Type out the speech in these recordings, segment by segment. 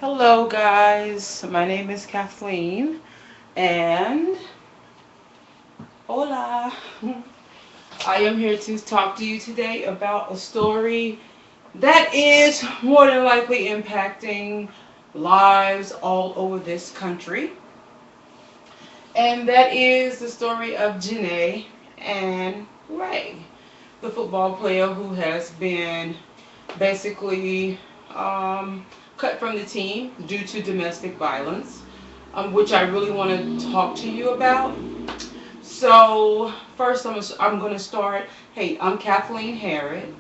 Hello, guys. My name is Kathleen, and hola. I am here to talk to you today about a story that is more than likely impacting lives all over this country, and that is the story of Janay and Ray, the football player who has been basically cut from the team due to domestic violence, which I really want to talk to you about. So first, I'm going to start. Hey, I'm Kathleen Harrod,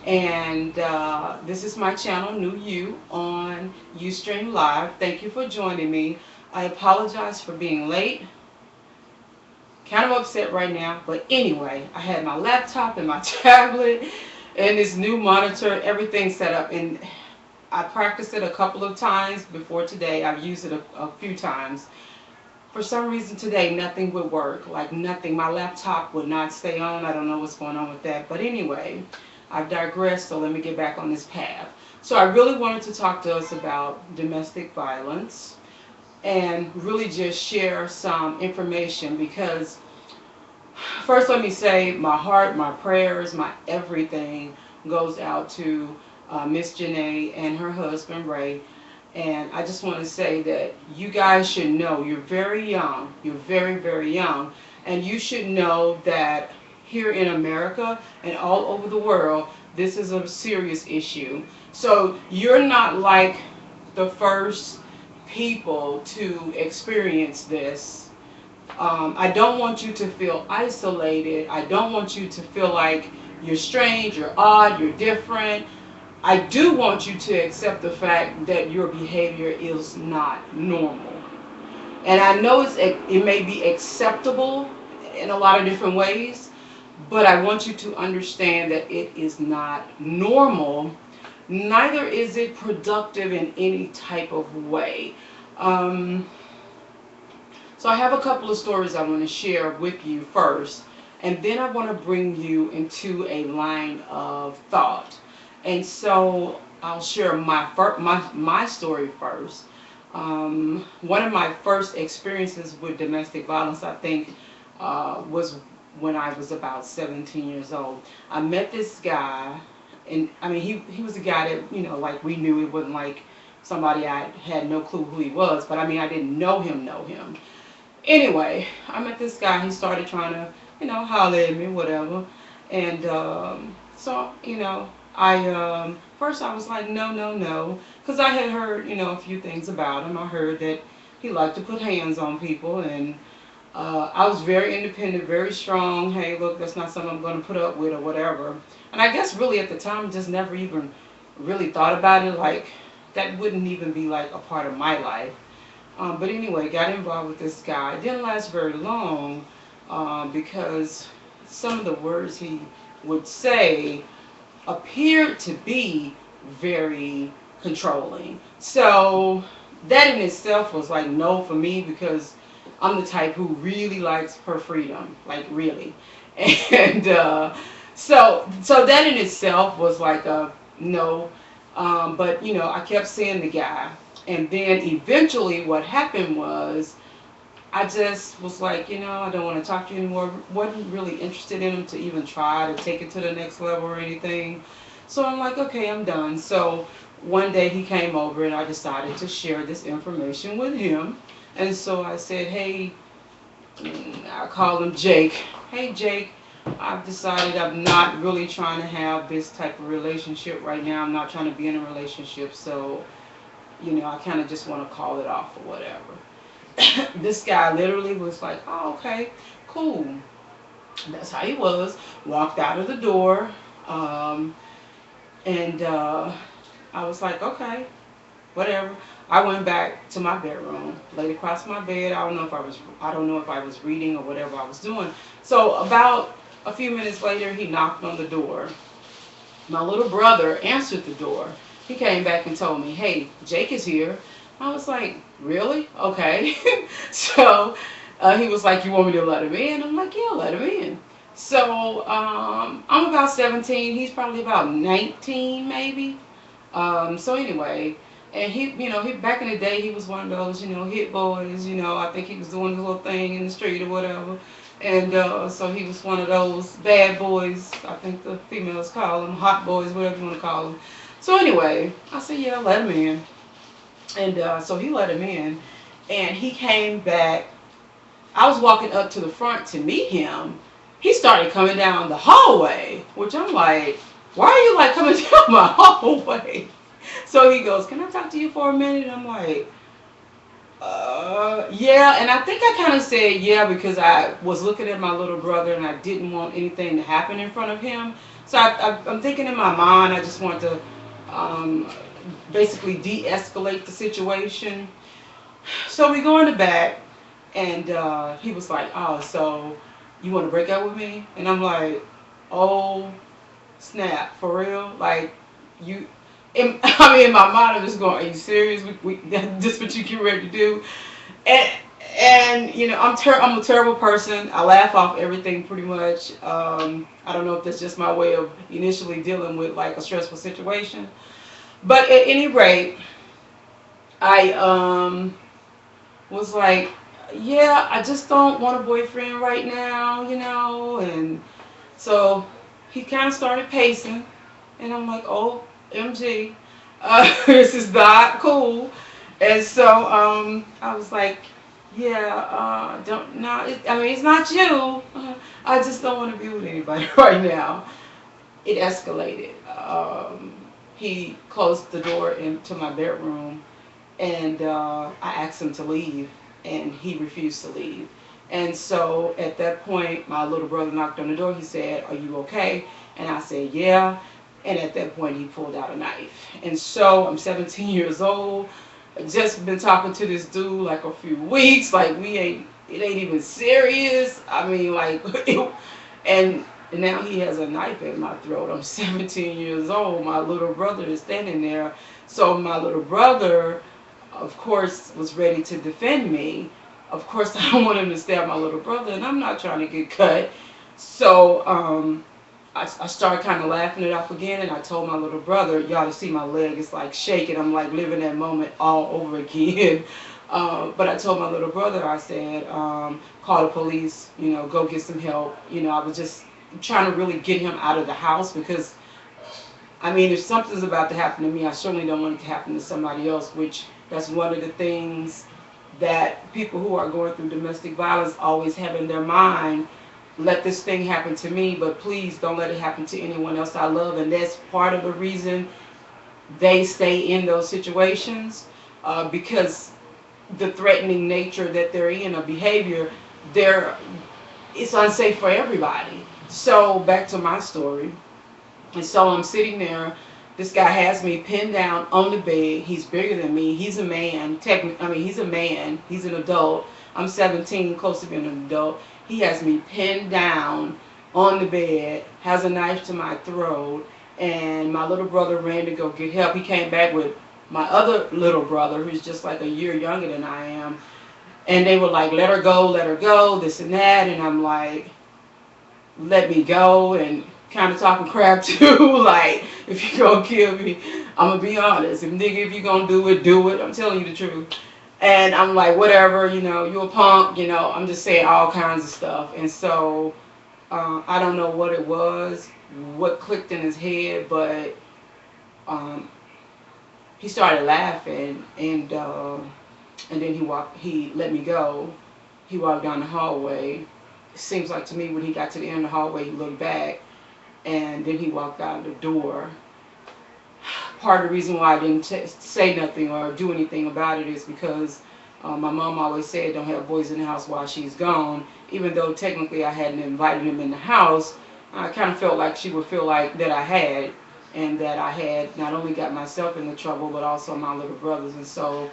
and this is my channel, New You, on Ustream Live. Thank you for joining me. I apologize for being late. Kind of upset right now, but anyway, I had my laptop and my tablet and this new monitor, everything set up, and I practiced it a couple of times before today. I've used it a few times. For some reason today, nothing would work. Like nothing. My laptop would not stay on. I don't know what's going on with that. But anyway, I've digressed, so let me get back on this path. So I really wanted to talk to us about domestic violence and really just share some information because first let me say my heart, my prayers, my everything goes out to Miss Janay and her husband Ray. And I just want to say that you guys should know you're very young. You're very, very young. And you should know that here in America and all over the world, this is a serious issue. So you're not like the first people to experience this. I don't want you to feel isolated. I don't want you to feel like you're strange, you're odd, you're different. I do want you to accept the fact that your behavior is not normal. And I know it may be acceptable in a lot of different ways, but I want you to understand that it is not normal. Neither is it productive in any type of way. Um, so I have a couple of stories I want to share with you first, and then I want to bring you into a line of thought. And so I'll share my story first. One of my first experiences with domestic violence, I think, was when I was about 17 years old. I met this guy, and I mean, he was a guy that, like we knew. It wasn't like somebody I had no clue who he was, but I mean, I didn't know him. Anyway, I met this guy. He started trying to, holler at me, whatever. And so, first I was like, no, no, no, because I had heard, a few things about him. I heard that he liked to put hands on people, and I was very independent, very strong. Hey, look, that's not something I'm going to put up with or whatever. And I guess really at the time, just never even really thought about it. Like that wouldn't even be like a part of my life. But anyway, got involved with this guy. It didn't last very long because some of the words he would say appeared to be very controlling. So that in itself was like no for me because I'm the type who really likes her freedom, like really. And so that in itself was like a no. But I kept seeing the guy, and then eventually what happened was I just was like, I don't want to talk to you anymore. Wasn't really interested in him to even try to take it to the next level or anything. So I'm like, okay, I'm done. So one day he came over and I decided to share this information with him. And so I said, hey, I called him Jake. Hey, Jake, I've decided I'm not really trying to have this type of relationship right now. I'm not trying to be in a relationship. So, I kind of just want to call it off or whatever. This guy literally was like, oh, okay, cool. That's how he was. Walked out of the door. And I was like, okay, whatever. I went back to my bedroom, laid across my bed. I don't know if I was reading or whatever I was doing. So about a few minutes later, he knocked on the door. My little brother answered the door. He came back and told me, hey, Jake is here. I was like, really? Okay. So he was like, you want me to let him in? I'm like, yeah, let him in. So I'm about 17. He's probably about 19 maybe. So anyway, And he back in the day he was one of those, hit boys. I think he was doing his little thing in the street or whatever. And so he was one of those bad boys. I think the females call them hot boys, whatever you want to call them. So anyway, I said, yeah, let him in. And so he let him in, and he came back. I was walking up to the front to meet him. He started coming down the hallway, which I'm like, why are you like coming down my hallway? So he goes, can I talk to you for a minute? I'm like, yeah. And I think I kind of said yeah because I was looking at my little brother and I didn't want anything to happen in front of him. So I'm thinking in my mind, I just want to um, basically de-escalate the situation. So we go in the back, and he was like, oh, so you want to break up with me? And I'm like, oh, snap, for real? Like, you, I mean, in my mind, I'm just going, are you serious? This what you get ready to do? And, I'm a terrible person. I laugh off everything pretty much. I don't know if that's just my way of initially dealing with like a stressful situation. But at any rate, I was like, yeah, I just don't want a boyfriend right now. And so he kind of started pacing, and I'm like, oh, MG, this is not cool. And so I was like, yeah, don't, no, I mean, it's not you. I just don't want to be with anybody right now. It escalated. He closed the door into my bedroom, and I asked him to leave, and he refused to leave. And so at that point, my little brother knocked on the door. He said, "Are you okay?" And I said, "Yeah." And at that point, he pulled out a knife. And so I'm 17 years old. Just been talking to this dude like a few weeks. Like it ain't even serious. I mean, like, and now he has a knife in my throat. I'm 17 years old. My little brother is standing there. So my little brother, of course, was ready to defend me. Of course, I don't want him to stab my little brother, and I'm not trying to get cut. So I started kind of laughing it off again, and I told my little brother, y'all to see my leg, it's like shaking. I'm like living that moment all over again. But I told my little brother, I said, call the police, go get some help. I was just trying to really get him out of the house because I mean, if something's about to happen to me, I certainly don't want it to happen to somebody else, which that's one of the things that people who are going through domestic violence always have in their mind. Let this thing happen to me, but please don't let it happen to anyone else I love. And that's part of the reason they stay in those situations, because the threatening nature that they're in, or behavior, it's unsafe for everybody. So back to my story. And so I'm sitting there. This guy has me pinned down on the bed. He's bigger than me. He's a man. He's a man. He's an adult. I'm 17, close to being an adult. He has me pinned down on the bed, has a knife to my throat, and my little brother ran to go get help. He came back with my other little brother, who's just like a year younger than I am. And they were like, let her go, this and that. And I'm like, let me go, and kind of talking crap too. Like, if you gonna kill me, I'm gonna be honest. If you gonna do it, do it. I'm telling you the truth. And I'm like, whatever, you a punk, I'm just saying all kinds of stuff. And so I don't know what it was, what clicked in his head, but um, he started laughing, and then he let me go. He walked down the hallway. It seems like to me when he got to the end of the hallway, he looked back, and then he walked out the door. Part of the reason why I didn't say nothing or do anything about it is because my mom always said don't have boys in the house while she's gone. Even though technically I hadn't invited him in the house, I kind of felt like she would feel like that I had, and that I had not only got myself into trouble but also my little brothers. And so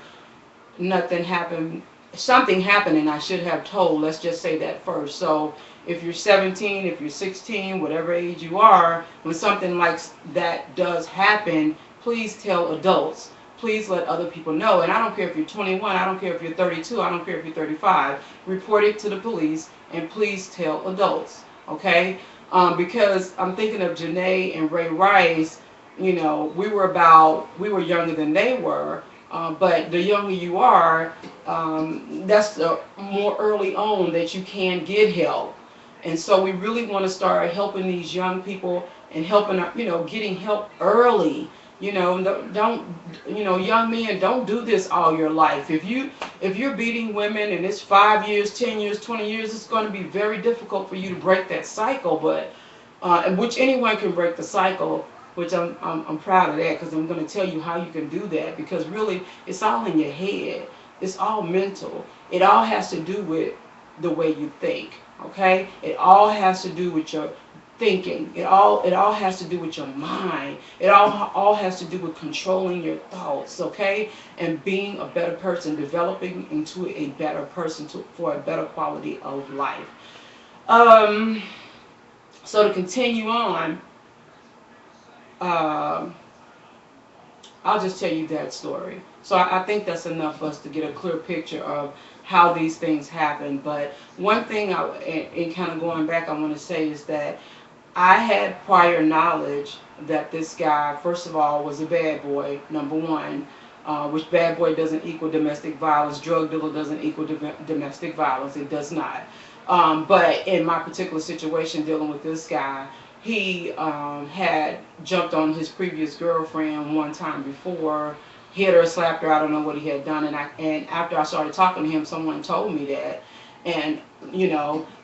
nothing happened. Something happened, and I should have told. Let's just say that first. So if you're 17, if you're 16, whatever age you are, when something like that does happen, please tell adults. Please let other people know. And I don't care if you're 21, I don't care if you're 32, I don't care if you're 35. Report it to the police, and please tell adults. Okay? Because I'm thinking of Janay and Ray Rice. we were younger than they were, but the younger you are, that's the more early on that you can get help. And so we really want to start helping these young people and helping, getting help early. Don't, young men, don't do this all your life. If you're beating women and it's 5 years, 10 years, 20 years, it's going to be very difficult for you to break that cycle. But which anyone can break the cycle, which I'm proud of that, because I'm going to tell you how you can do that, because really it's all in your head. It's all mental. It all has to do with the way you think. Okay, it all has to do with your thinking. It all has to do with your mind. It all has to do with controlling your thoughts. Okay, and being a better person, developing into a better person for a better quality of life. um so to continue on, uh, I'll just tell you that story. So I think that's enough for us to get a clear picture of how these things happen. But one thing, in kind of going back, I want to say is that I had prior knowledge that this guy, first of all, was a bad boy, number one, which bad boy doesn't equal domestic violence. Drug dealer doesn't equal domestic violence. It does not. But in my particular situation dealing with this guy, he had jumped on his previous girlfriend one time before, hit her, slapped her. I don't know what he had done. And after I started talking to him, someone told me that. And,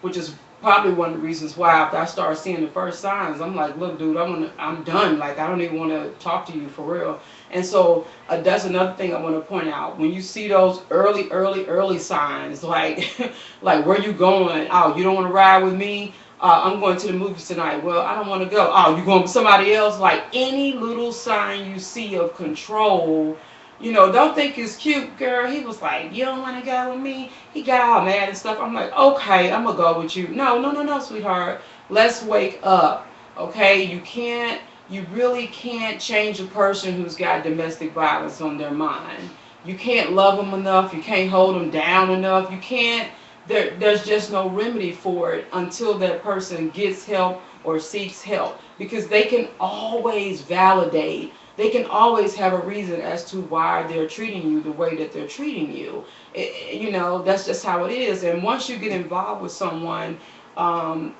which is probably one of the reasons why after I started seeing the first signs, I'm like, look, dude, I'm done. Like, I don't even want to talk to you for real. And so that's another thing I want to point out. When you see those early signs, like, like, where you going? Oh, you don't want to ride with me? I'm going to the movies tonight. Well, I don't want to go. Oh, you going with somebody else? Like, any little sign you see of control, don't think it's cute, girl. He was like, you don't want to go with me? He got all mad and stuff. I'm like, okay, I'm going to go with you. No, no, no, no, sweetheart. Let's wake up. Okay? You really can't change a person who's got domestic violence on their mind. You can't love them enough. You can't hold them down enough. You can't, there's just no remedy for it until that person gets help or seeks help, because they can always validate, they can always have a reason as to why they're treating you the way that they're treating you. That's just how it is. And once you get involved with someone, in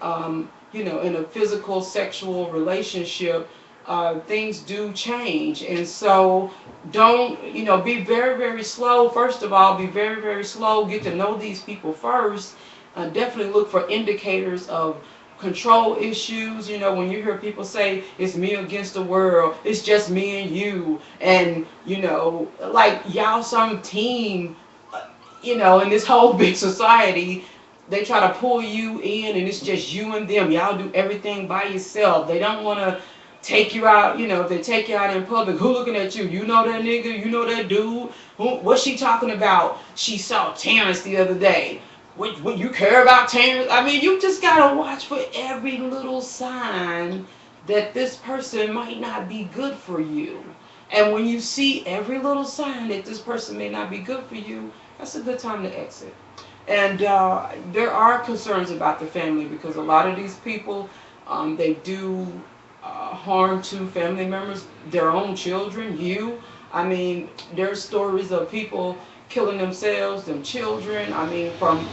a physical, sexual relationship, things do change. And so don't, be very, very slow. First of all, be very, very slow. Get to know these people first. Definitely look for indicators of control issues. When you hear people say it's me against the world, it's just me and you, and like y'all some team, in this whole big society, they try to pull you in and it's just you and them. Y'all do everything by yourself. They don't want to take you out. If they take you out in public, who looking at you? You know that nigga? You know that dude? What's she talking about? She saw Terrence the other day. What you care about Terrence? I mean, you just gotta watch for every little sign that this person might not be good for you. And when you see every little sign that this person may not be good for you, that's a good time to exit. And there are concerns about the family, because a lot of these people, they do harm to family members, their own children, you. I mean, there's stories of people killing themselves, them children. I mean, from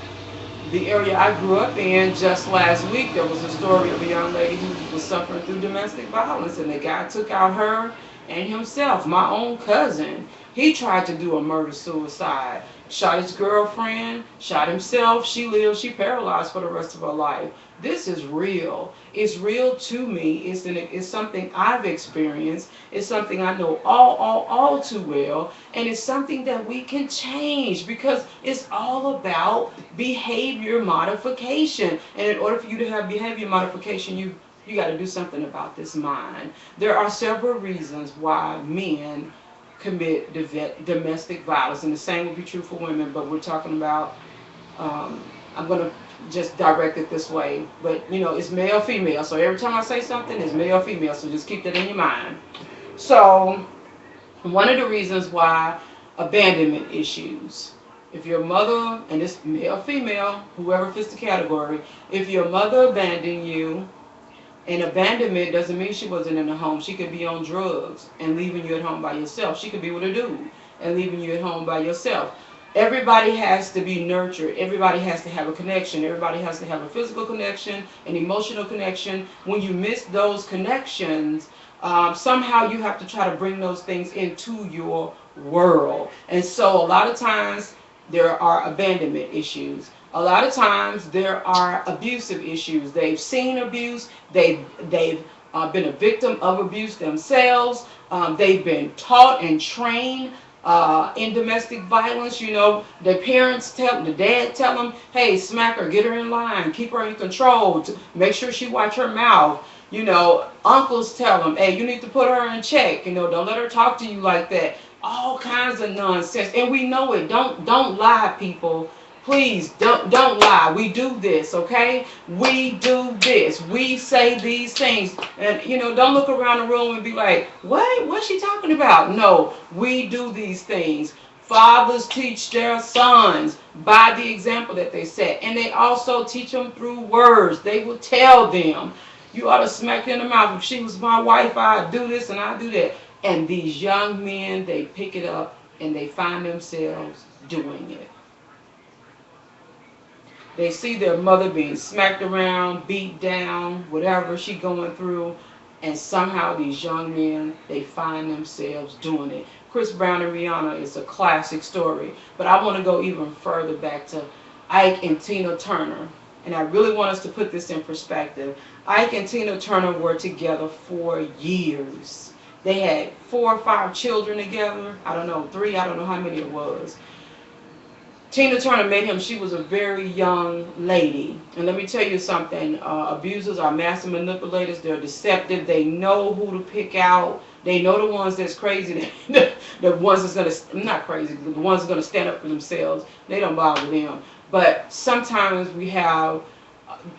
the area I grew up in, just last week, there was a story of a young lady who was suffering through domestic violence, and the guy took out her and himself. My own cousin, he tried to do a murder-suicide. Shot his girlfriend, shot himself. She lived, she paralyzed for the rest of her life. This is real. It's real to me. It's something I've experienced. It's something I know all too well. And it's something that we can change, because it's all about behavior modification. And in order for you to have behavior modification, you got to do something about this mind. There are several reasons why men commit domestic violence, and the same will be true for women, but we're talking about, I'm going to just direct it this way, but it's male female, so every time I say something it's male female, so just keep that in your mind. So one of the reasons why abandonment issues, if your mother, and it's male female, whoever fits the category, if your mother abandoned you And abandonment doesn't mean she wasn't in the home. She could be on drugs and leaving you at home by yourself. She could be with a dude and leaving you at home by yourself. Everybody has to be nurtured. Everybody has to have a connection. Everybody has to have a physical connection, an emotional connection. When you miss those connections, somehow you have to try to bring those things into your world. And so a lot of times there are abandonment issues. A lot of times there are abusive issues. They've seen abuse. They've been a victim of abuse themselves. They've been taught and trained in domestic violence. You know, the parents tell the dad tell them, hey, smack her, get her in line, keep her in control, make sure she watch her mouth. You know, uncles tell them, hey, you need to put her in check. You know, don't let her talk to you like that. All kinds of nonsense, and we know it. Don't lie, people. Please don't lie. We do this, okay? We do this. We say these things, and you know, don't look around the room and be like, what? What's she talking about? No, we do these things. Fathers teach their sons by the example that they set, and they also teach them through words. They will tell them, you ought to smack her in the mouth. If she was my wife, I'd do this and I'd do that. And these young men, they pick it up and they find themselves doing it. They see their mother being smacked around, beat down, whatever she going through, and somehow these young men, they find themselves doing it. Chris Brown and Rihanna is a classic story, but I want to go even further back to Ike and Tina Turner. And I really want us to put this in perspective. Ike and Tina Turner were together for years. They had 4 or 5 children together. I don't know, 3, I don't know how many it was. Tina Turner met him. She was a very young lady. And let me tell you something. Abusers are master manipulators. They're deceptive. They know who to pick out. They know the ones that's crazy. The ones that's going to, not crazy, the ones that's going to stand up for themselves. They don't bother them. But sometimes we have,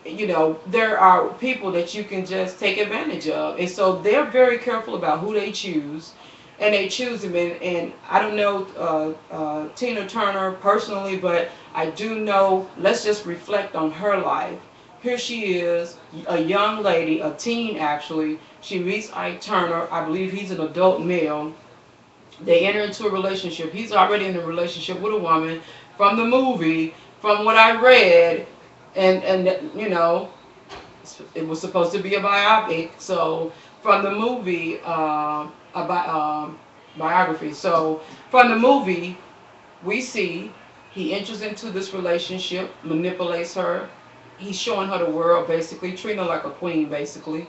you know, there are people that you can just take advantage of. And so they're very careful about who they choose. And they choose them. And I don't know Tina Turner personally, but I do know, let's just reflect on her life. Here she is, a young lady, a teen actually. She meets Ike Turner. I believe he's an adult male. They enter into a relationship. He's already in a relationship with a woman. From the movie, from what I read, and you know, it was supposed to be a biopic. So from the movie, biography. So from the movie, we see he enters into this relationship, manipulates her. He's showing her the world, basically, treating her like a queen, basically.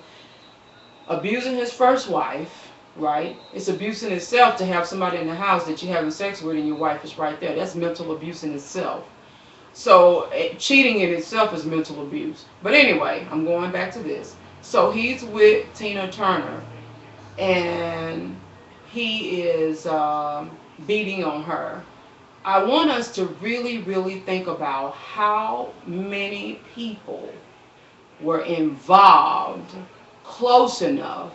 Abusing his first wife, right? It's abuse in itself to have somebody in the house that you're having sex with and your wife is right there. That's mental abuse in itself. So cheating in itself is mental abuse. But anyway, I'm going back to this. So he's with Tina Turner, and he is beating on her. I want us to really, really think about how many people were involved close enough,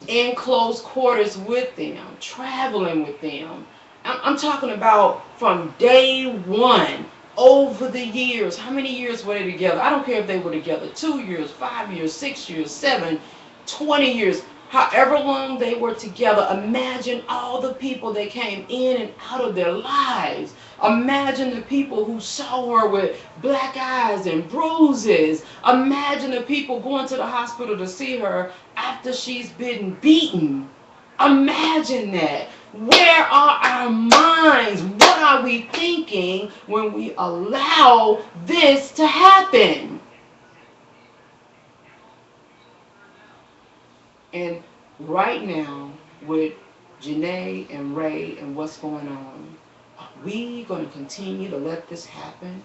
in close quarters with them, traveling with them. I'm talking about from day one, over the years. How many years were they together? I don't care if they were together 2 years, 5 years, 6 years, 7, 20 years. However long they were together, imagine all the people that came in and out of their lives. Imagine the people who saw her with black eyes and bruises. Imagine the people going to the hospital to see her after she's been beaten. Imagine that. Where are our minds? What are we thinking when we allow this to happen? And right now, with Janay and Ray and what's going on, are we going to continue to let this happen?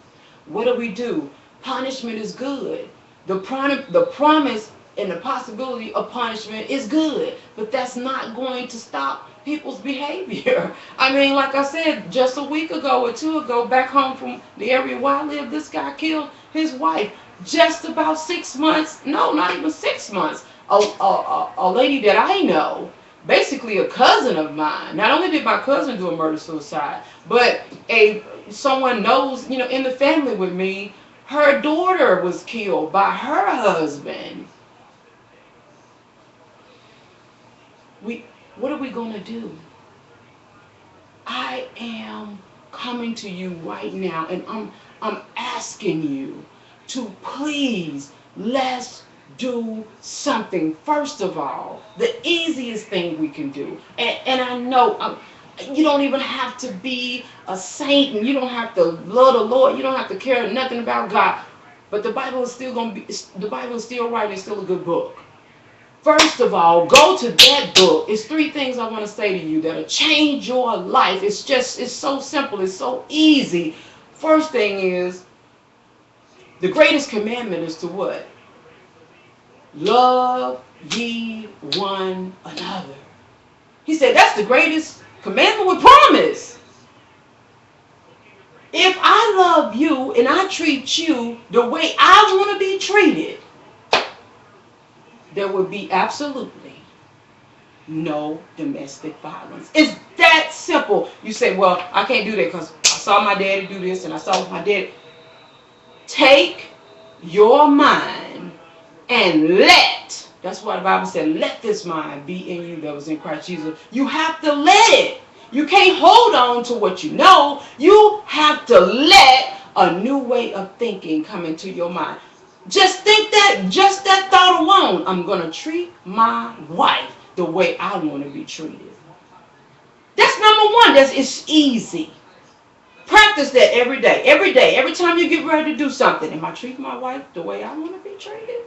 What do? Punishment is good. The promise and the possibility of punishment is good, but that's not going to stop people's behavior. I mean, like I said, just a week ago or 2 ago, back home from the area where I live, this guy killed his wife. Just about 6 months, no, not even 6 months. A lady that I know, basically a cousin of mine. Not only did my cousin do a murder suicide, but someone knows, you know, in the family with me, her daughter was killed by her husband. what are we going to do? I am coming to you right now, and I'm asking you to please, let's do something. First of all, the easiest thing we can do, and I know you don't even have to be a saint, and you don't have to love the Lord, you don't have to care nothing about God, but the Bible is still going to be, the Bible is still right, it's still a good book. First of all, go to that book. It's three things I want to say to you that'll change your life. It's so simple. It's so easy. First thing is, the greatest commandment is to what? Love ye one another. He said that's the greatest commandment with promise. If I love you and I treat you the way I want to be treated, there would be absolutely no domestic violence. It's that simple. You say, well, I can't do that because I saw my daddy do this and I saw my daddy. Take your mind and that's why the Bible said, let this mind be in you that was in Christ Jesus. You have to let it. You can't hold on to what you know. You have to let a new way of thinking come into your mind. Just think that, just that thought alone, I'm going to treat my wife the way I want to be treated. That's number one. It's easy. Practice that every day. Every day. Every time you get ready to do something. Am I treating my wife the way I want to be treated?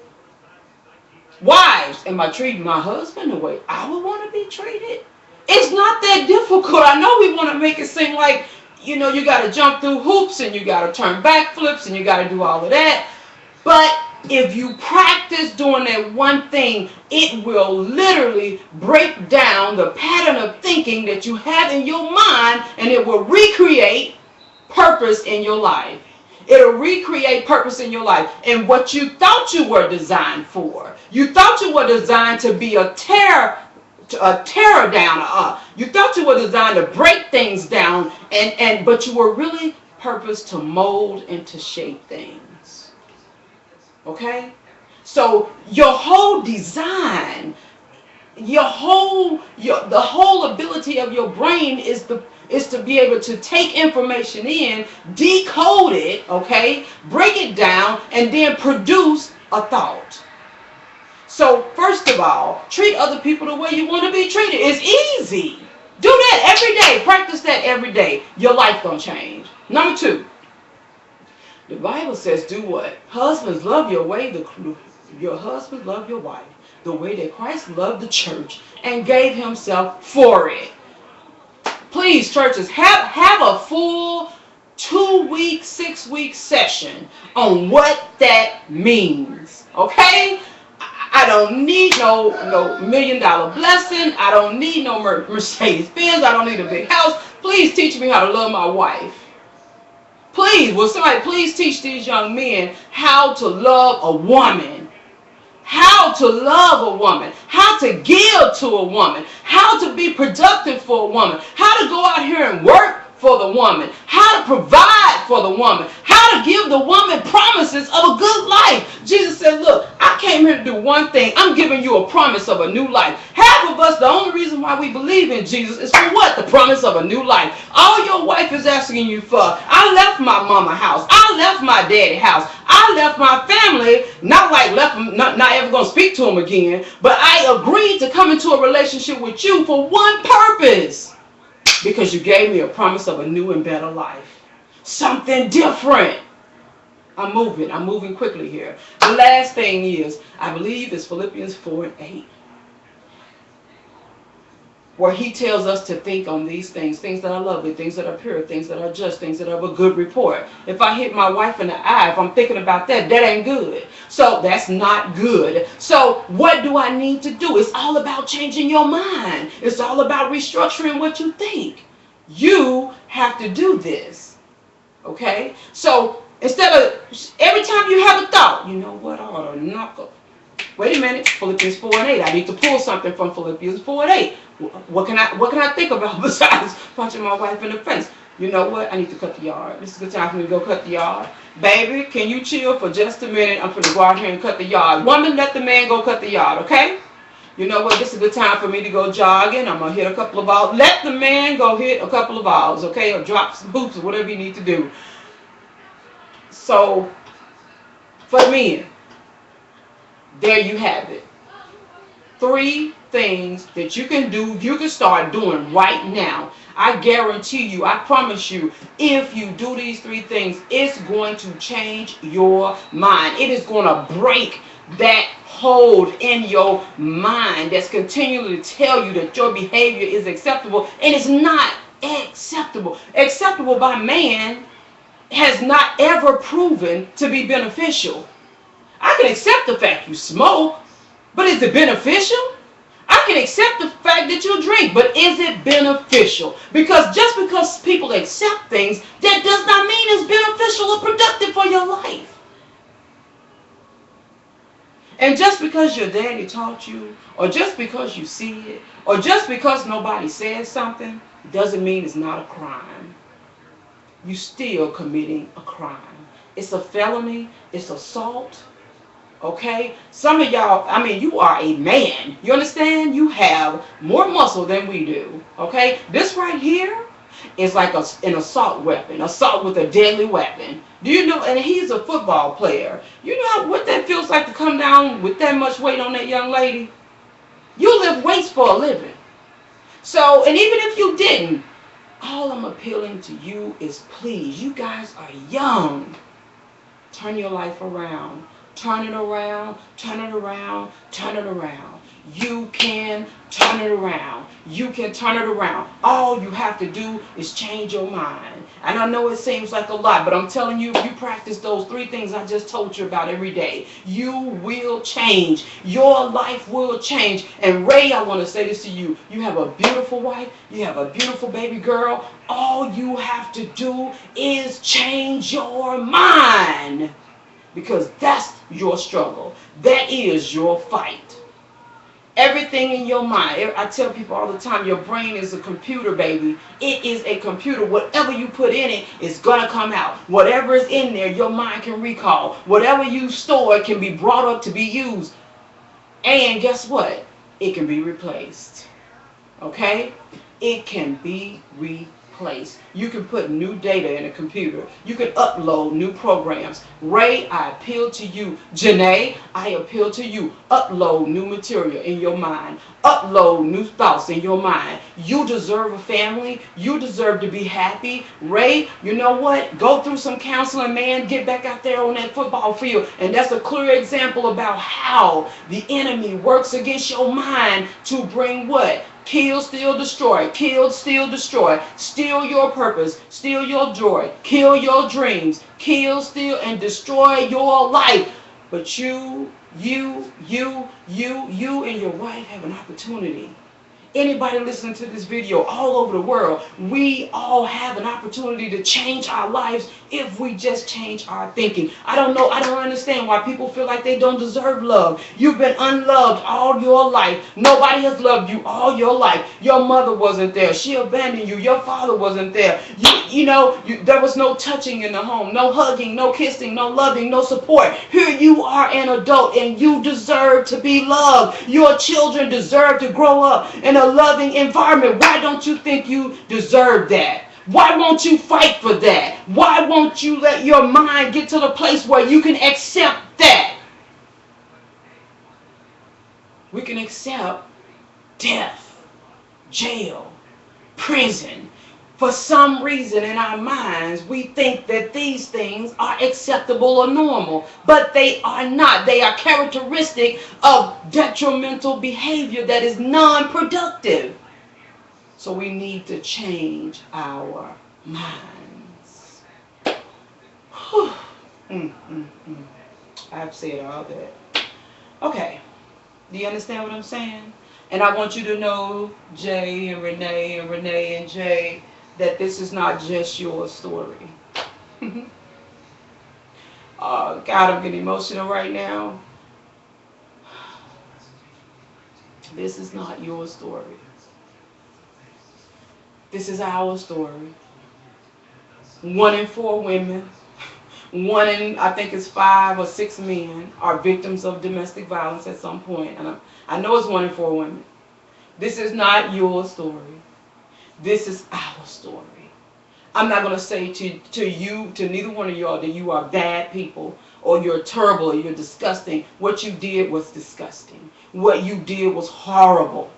Wives, am I treating my husband the way I would want to be treated? It's not that difficult. I know we want to make it seem like, you got to jump through hoops and you got to turn backflips and you got to do all of that. But if you practice doing that one thing, it will literally break down the pattern of thinking that you have in your mind, and it will recreate purpose in your life. It'll recreate purpose in your life and what you thought you were designed for. You thought you were designed to be a terror downer. You thought you were designed to break things down, but you were really purposed to mold and to shape things. Okay? So your whole design, the whole ability of your brain is to be able to take information in, decode it, okay, break it down, and then produce a thought. So first of all, treat other people the way you want to be treated. It's easy. Do that every day. Practice that every day. Your life gonna change. Number two, the Bible says do what? Husbands, love your husbands love your wife the way that Christ loved the church and gave himself for it. Please, churches, have a full 2-week, 6-week session on what that means. Okay? I don't need no $1 million blessing. I don't need no Mercedes Benz. I don't need a big house. Please teach me how to love my wife. Please, will somebody please teach these young men how to love a woman? How to love a woman, how to give to a woman, how to be productive for a woman, how to go out here and work for the woman, how to provide for the woman, how to give the woman promises of a good life. Jesus said, look, I came here to do one thing. I'm giving you a promise of a new life. Half of us, the only reason why we believe in Jesus is for what? The promise of a new life. All your wife is asking you for, I left my mama house. I left my daddy house. I left my family, not ever going to speak to him again, but I agreed to come into a relationship with you for one purpose. Because you gave me a promise of a new and better life. Something different. I'm moving quickly here. The last thing is, I believe it's Philippians 4:8. Where he tells us to think on these things that are lovely, things that are pure, things that are just, things that have a good report. If I hit my wife in the eye, if I'm thinking about that ain't good. So that's not good. So what do I need to do? It's all about changing your mind. It's all about restructuring what you think. You have to do this. Okay? So instead of, every time you have a thought, you know what, I ought to knock up. Wait a minute, Philippians 4:8. I need to pull something from Philippians 4:8. What can I think about besides punching my wife in the face? You know what? I need to cut the yard. This is a good time for me to go cut the yard. Baby, can you chill for just a minute? I'm going to go out here and cut the yard. Woman, let the man go cut the yard, okay? You know what? This is the time for me to go jogging. I'm gonna hit a couple of balls. Let the man go hit a couple of balls, okay, or drop some hoops or whatever you need to do. So for men, there you have it. 3 things that you can do, you can start doing right now. I guarantee you, I promise you, if you do these 3 things, it's going to change your mind. It is going to break that hold in your mind that's continually tell you that your behavior is acceptable, and it's not acceptable. Acceptable by man has not ever proven to be beneficial. I can accept the fact you smoke, but is it beneficial? I can accept the fact that you drink, but is it beneficial? Because just because people accept things, that does not mean it's beneficial or productive for your life. And just because your daddy taught you, or just because you see it, or just because nobody says something, doesn't mean it's not a crime. You still committing a crime. It's a felony, it's assault. Okay? Some of y'all, I mean, you are a man. You understand? You have more muscle than we do. Okay? This right here is like an assault weapon. Assault with a deadly weapon. Do you know? And he's a football player. You know what that feels like to come down with that much weight on that young lady? You lift weights for a living. So, and even if you didn't, all I'm appealing to you is please, you guys are young. Turn your life around. Turn it around, turn it around, turn it around. You can turn it around. You can turn it around. All you have to do is change your mind. And I know it seems like a lot, but I'm telling you, if you practice those 3 things I just told you about every day, you will change. Your life will change. And Ray, I want to say this to you. You have a beautiful wife. You have a beautiful baby girl. All you have to do is change your mind. Because that's your struggle. That is your fight. Everything in your mind. I tell people all the time, your brain is a computer, baby. It is a computer. Whatever you put in it is going to come out. Whatever is in there, your mind can recall. Whatever you store can be brought up to be used. And guess what? It can be replaced. Okay? It can be replaced. You can put new data in a computer. You can upload new programs. Ray, I appeal to you. Janay, I appeal to you. Upload new material in your mind. Upload new thoughts in your mind. You deserve a family. You deserve to be happy. Ray, you know what? Go through some counseling, man. Get back out there on that football field. And that's a clear example about how the enemy works against your mind to bring what? Kill, steal, destroy. Kill, steal, destroy. Steal your purpose. Steal your joy. Kill your dreams. Kill, steal, and destroy your life. But you and your wife have an opportunity. Anybody listening to this video all over the world, we all have an opportunity to change our lives if we just change our thinking. I don't understand why people feel like they don't deserve love. You've been unloved all your life. Nobody has loved you all your life. Your mother wasn't there. She abandoned you. Your father wasn't there. There was no touching in the home, no hugging, no kissing, no loving, no support. Here you are an adult and you deserve to be loved. Your children deserve to grow up in a loving environment. Why don't you think you deserve that? Why won't you fight for that? Why won't you let your mind get to the place where you can accept that? We can accept death, jail, prison. For some reason in our minds, we think that these things are acceptable or normal, but they are not. They are characteristic of detrimental behavior that is non-productive. So we need to change our minds. I've said all that. Okay, do you understand what I'm saying? And I want you to know, Jay and Renee and Jay, that this is not just your story. God, I'm getting emotional right now. This is not your story. This is our story. 1 in 4 women, one in, I think it's 5 or 6 men are victims of domestic violence at some point. And I know it's 1 in 4 women. This is not your story. This is our story. I'm not going to say to you, to neither one of y'all, that you are bad people or you're terrible or you're disgusting. What you did was disgusting. What you did was horrible.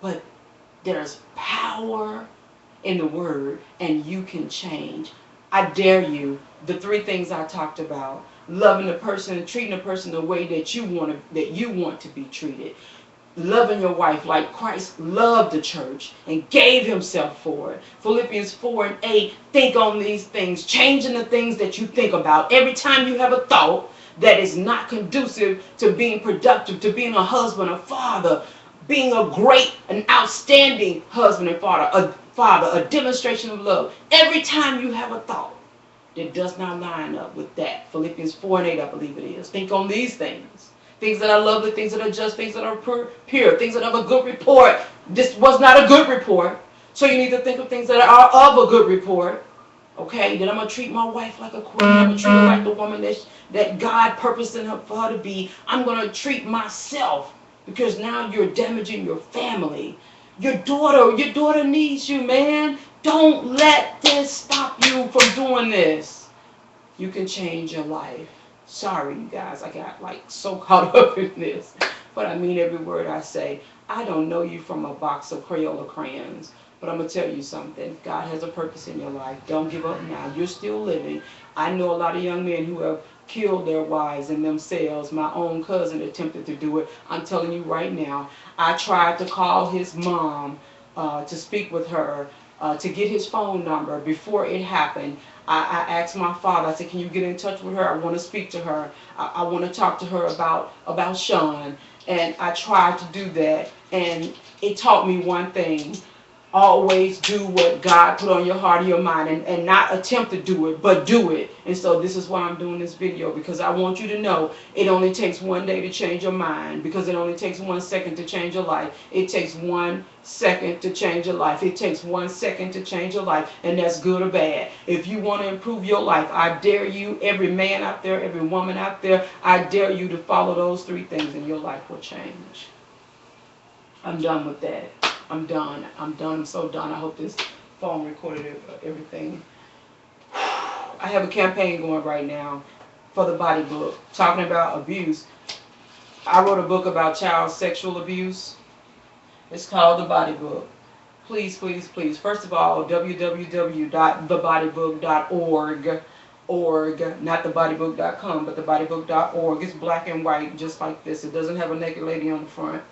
But there's power in the word, and you can change. I dare you. The 3 things I talked about: loving the person, treating the person the way that you want to be treated, loving your wife like Christ loved the church and gave himself for it. Philippians 4:8, think on these things, changing the things that you think about. Every time you have a thought that is not conducive to being productive, to being a husband, a father, being a great, an outstanding husband and father, a demonstration of love. Every time you have a thought that does not line up with that, Philippians 4:8, I believe it is, think on these things. Things that are lovely, things that are just, things that are pure, things that have a good report. This was not a good report. So you need to think of things that are of a good report. Okay, then I'm going to treat my wife like a queen. I'm going to treat her like the woman that God purposed in her for her to be. I'm going to treat myself, because now you're damaging your family. Your daughter needs you, man. Don't let this stop you from doing this. You can change your life. Sorry, you guys, I got like so caught up in this, but I mean every word I say. I don't know you from a box of Crayola crayons, but I'm going to tell you something. God has a purpose in your life. Don't give up now. You're still living. I know a lot of young men who have killed their wives and themselves. My own cousin attempted to do it. I'm telling you right now, I tried to call his mom to speak with her, to get his phone number before it happened. I asked my father, I said, can you get in touch with her? I want to speak to her. I want to talk to her about Sean. And I tried to do that. And it taught me one thing: always do what God put on your heart or your mind, and not attempt to do it, but do it. And so this is why I'm doing this video, because I want you to know it only takes one day to change your mind, because it only takes 1 second to change your life. It takes 1 second to change your life. It takes 1 second to change your life, and that's good or bad. If you want to improve your life, I dare you, every man out there, every woman out there, I dare you to follow those 3 things and your life will change. I'm done with that. I'm done. I'm so done. I hope this phone recorded everything. I have a campaign going right now for the body book, talking about abuse. I wrote a book about child sexual abuse. It's called The Body Book. Please, please, please. First of all, www.thebodybook.org. Not thebodybook.com, but thebodybook.org. It's black and white, just like this. It doesn't have a naked lady on the front.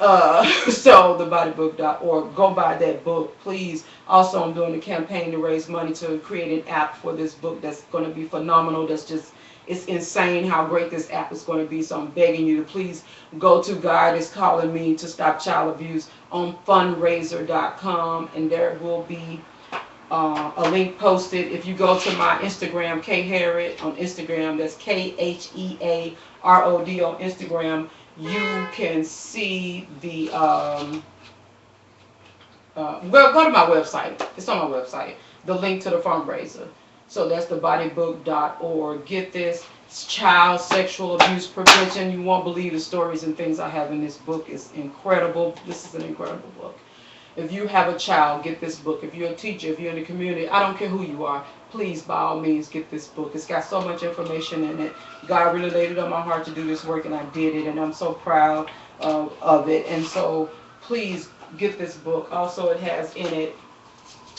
So thebodybook.org, go buy that book, please. Also, I'm doing a campaign to raise money to create an app for this book that's going to be phenomenal. It's insane how great this app is going to be. So I'm begging you to please go to God is Calling Me to Stop Child Abuse on fundraiser.com, and there will be a link posted. If you go to my Instagram, K Harrod on Instagram, that's KHEAROD on Instagram, you can see the, well, go to my website. It's on my website. The link to the fundraiser. So that's thebodybook.org. Get this. It's child sexual abuse prevention. You won't believe the stories and things I have in this book. It's incredible. This is an incredible book. If you have a child, get this book. If you're a teacher, if you're in the community, I don't care who you are, please, by all means, get this book. It's got so much information in it. God really laid it on my heart to do this work, and I did it, and I'm so proud of it. And so please get this book. Also, it has in it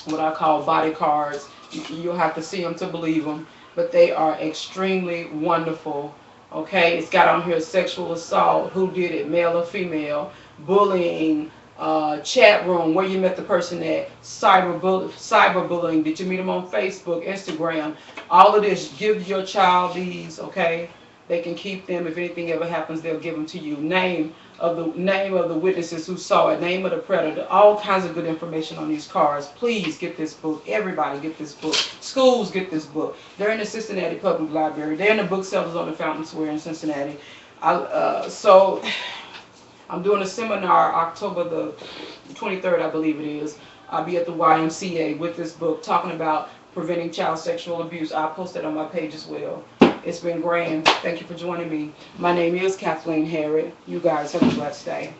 what I call body cards. You'll have to see them to believe them, but they are extremely wonderful. Okay, it's got on here sexual assault, who did it, male or female, bullying, chat room, where you met the person at, cyberbullying, did you meet them on Facebook, Instagram, all of this. Give your child these, okay? They can keep them. If anything ever happens, they'll give them to you. Name of the witnesses who saw it, name of the predator, all kinds of good information on these cards. Please get this book. Everybody get this book. Schools get this book. They're in the Cincinnati Public Library. They're in the booksellers on the Fountain Square in Cincinnati. So I'm doing a seminar October the 23rd, I believe it is. I'll be at the YMCA with this book, talking about preventing child sexual abuse. I'll post it on my page as well. It's been grand. Thank you for joining me. My name is Kathleen Harrod. You guys have a blessed day.